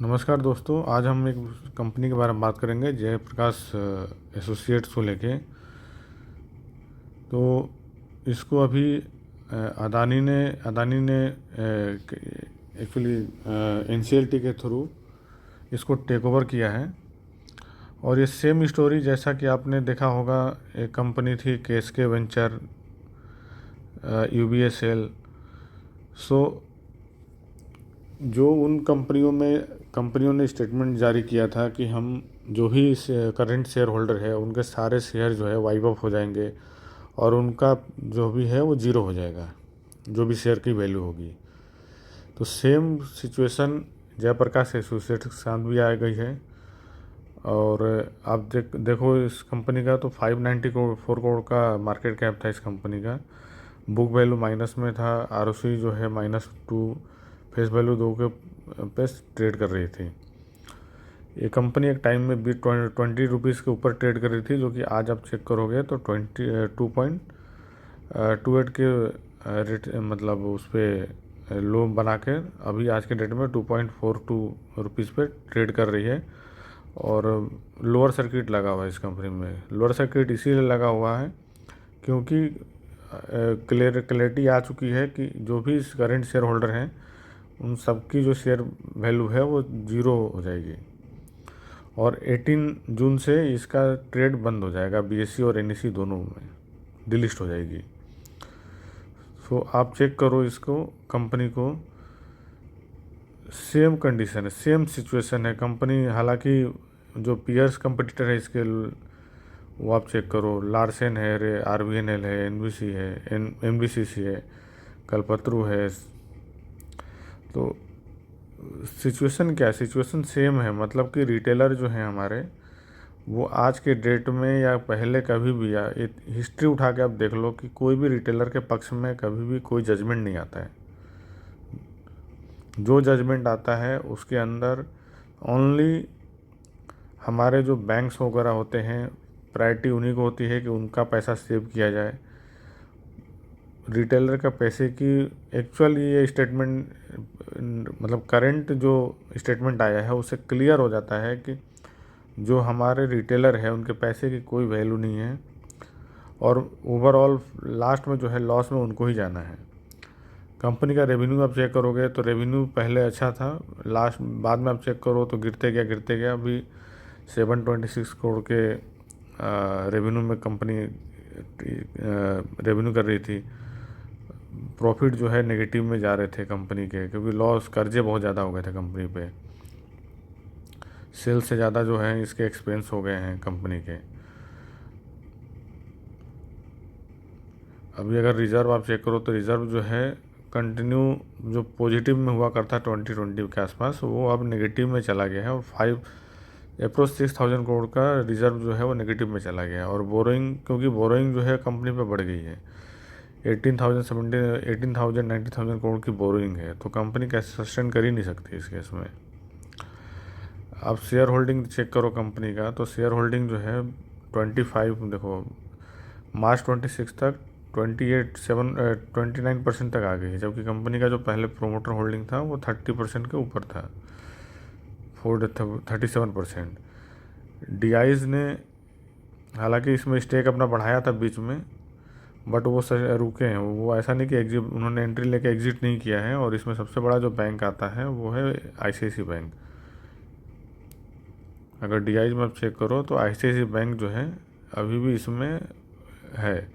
नमस्कार दोस्तों, आज हम एक कंपनी के बारे में बात करेंगे, जयप्रकाश एसोसिएट्स को लेके। तो इसको अभी अदानी ने एक्चुअली एनसीएलटी के थ्रू इसको टेक ओवर किया है। और ये सेम स्टोरी जैसा कि आपने देखा होगा, एक कंपनी थी केएसके वेंचर, यूबीएसएल। सो जो उन कंपनियों ने स्टेटमेंट जारी किया था कि हम जो भी करंट शेयर होल्डर है उनके सारे शेयर जो है वाइप ऑफ हो जाएंगे और उनका जो भी है वो ज़ीरो हो जाएगा, जो भी शेयर की वैल्यू होगी। तो सेम सिचुएशन जयप्रकाश एसोसिएट्स के साथ भी आ गई है। और आप देखो इस कंपनी का तो 594 करोड़ का मार्केट कैप था इस कंपनी का। बुक वैल्यू माइनस में था, आरओसी जो है -2, फेस वैल्यू 2 के पे ट्रेड कर रही थी। ये कंपनी एक टाइम में भी 20 रुपीज़ के ऊपर ट्रेड कर रही थी, जो कि आज आप चेक करोगे तो 2.28 के रेट, मतलब उस पर लो बना के अभी आज के डेट में 2.42 रुपीज़ पे ट्रेड कर रही है। और लोअर सर्किट लगा हुआ है इस कंपनी में। लोअर सर्किट इसीलिए लगा हुआ है क्योंकि क्लैरिटी आ चुकी है कि जो भी करंट शेयर होल्डर हैं उन सबकी जो शेयर वैल्यू है वो ज़ीरो हो जाएगी। और 18 जून से इसका ट्रेड बंद हो जाएगा, बीएसई और एनएसई दोनों में डिलिस्ट हो जाएगी। सो आप चेक करो इसको, कंपनी को सेम कंडीशन है, सेम सिचुएशन है कंपनी। हालांकि जो पीयर्स कंपटीटर है इसके वो आप चेक करो, लार्सन है, आरबीएनएल है, एनबीसी है, एमबीसीसी है, कल्पतरू है। तो सिचुएशन क्या है? सिचुएशन सेम है, मतलब कि रिटेलर जो हैं हमारे, वो आज के डेट में या पहले कभी भी, या हिस्ट्री उठा के आप देख लो कि कोई भी रिटेलर के पक्ष में कभी भी कोई जजमेंट नहीं आता है। जो जजमेंट आता है उसके अंदर ओनली हमारे जो बैंक्स वगैरह होते हैं, प्रायोरिटी उन्हीं को होती है कि उनका पैसा सेव किया जाए। रिटेलर का पैसे की एक्चुअल ये स्टेटमेंट, मतलब करंट जो स्टेटमेंट आया है उससे क्लियर हो जाता है कि जो हमारे रिटेलर है उनके पैसे की कोई वैल्यू नहीं है और ओवरऑल लास्ट में जो है लॉस में उनको ही जाना है। कंपनी का रेवेन्यू आप चेक करोगे तो रेवेन्यू पहले अच्छा था, लास्ट बाद में आप चेक करो तो गिरते गया। अभी 726 करोड़ के रेवेन्यू में कंपनी रेवेन्यू कर रही थी। प्रॉफिट जो है नेगेटिव में जा रहे थे कंपनी के, क्योंकि लॉस, कर्जे बहुत ज़्यादा हो गए थे कंपनी पे। सेल्स से ज़्यादा जो है इसके एक्सपेंस हो गए हैं कंपनी के। अभी अगर रिज़र्व आप चेक करो तो रिज़र्व जो है कंटिन्यू जो पॉजिटिव में हुआ करता 2020 के आसपास, वो अब नेगेटिव में चला गया है। और अप्रोच 6,000 करोड़ का रिज़र्व जो है वो नेगेटिव में चला गया है। और बोरोइंग, क्योंकि बोरोइंग जो है कंपनी पे बढ़ गई है, 18,000 90,000 करोड़ की बोरोइंग है, तो कंपनी कैसे सस्टेन कर ही नहीं सकती इस केस में। आप शेयर होल्डिंग चेक करो कंपनी का, तो शेयर होल्डिंग जो है 25, देखो मार्च 26 तक 29% तक आ गई है, जबकि कंपनी का जो पहले प्रोमोटर होल्डिंग था वो 30% के ऊपर था, 37%। डीआईज ने हालांकि इसमें स्टेक अपना बढ़ाया था बीच में, बट वो रुके हैं। वो ऐसा नहीं कि उन्होंने एंट्री लेके एग्जिट नहीं किया है। और इसमें सबसे बड़ा जो बैंक आता है वो है आईसीआईसी बैंक। अगर डीआईज में आप चेक करो तो आईसीआईसी बैंक जो है अभी भी इसमें है।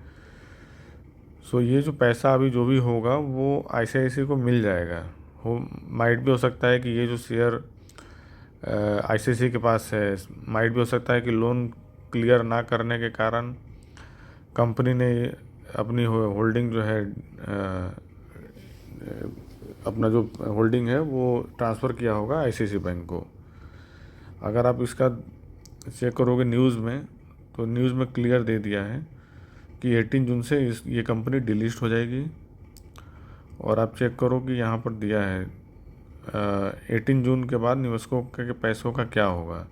सो ये जो पैसा अभी जो भी होगा वो आईसीआईसी को मिल जाएगा। माइट भी हो सकता है कि ये जो शेयर आईसीआईसी के पास है, माइट भी हो सकता है कि लोन क्लियर ना करने के कारण कंपनी ने अपनी होल्डिंग जो है, अपना जो होल्डिंग है वो ट्रांसफ़र किया होगा आईसीआईसी बैंक को। अगर आप इसका चेक करोगे न्यूज़ में, तो न्यूज़ में क्लियर दे दिया है कि 18 जून से ये कंपनी डिलिस्ट हो जाएगी। और आप चेक करो कि यहाँ पर दिया है 18 जून के बाद निवेशकों के पैसों का क्या होगा।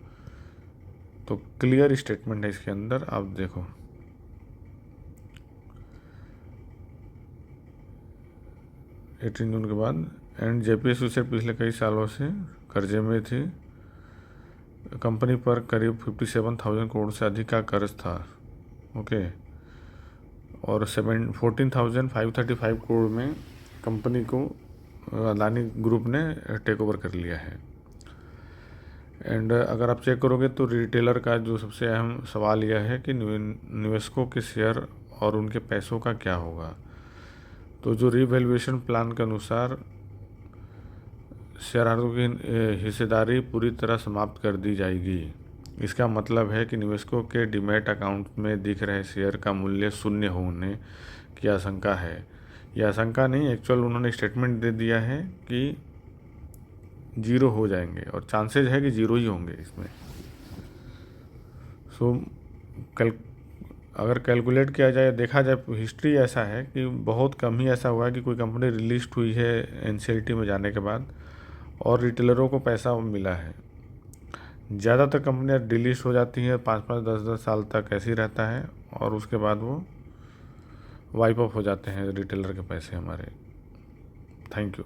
तो क्लियर स्टेटमेंट है इसके अंदर, आप देखो। 18 जून के बाद, एंड जेपीएसयू से पिछले कई सालों से कर्जे में थी। कंपनी पर करीब 57,000 करोड़ से अधिक का कर्ज था। ओके, और 14,535 करोड़ में कंपनी को अदानी ग्रुप ने टेक ओवर कर लिया है। एंड अगर आप चेक करोगे तो रिटेलर का जो सबसे अहम सवाल यह है कि निवेशकों के शेयर और उनके पैसों का क्या होगा। तो जो रीवैल्यूएशन प्लान के अनुसार शेयरधारकों की हिस्सेदारी पूरी तरह समाप्त कर दी जाएगी। इसका मतलब है कि निवेशकों के डीमैट अकाउंट में दिख रहे शेयर का मूल्य शून्य होने की आशंका है। यह आशंका नहीं, एक्चुअल उन्होंने स्टेटमेंट दे दिया है कि जीरो हो जाएंगे और चांसेज है कि जीरो ही होंगे इसमें। अगर कैलकुलेट किया जाए, देखा जाए, हिस्ट्री ऐसा है कि बहुत कम ही ऐसा हुआ है कि कोई कंपनी रिलिस्ट हुई है एनसीएलटी में जाने के बाद और रिटेलरों को पैसा मिला है। ज़्यादातर कंपनियां डिलिस्ट हो जाती हैं, 5-5, 10-10 साल तक ऐसे ही रहता है और उसके बाद वो वाइप ऑफ हो जाते हैं रिटेलर के पैसे हमारे। Thank you.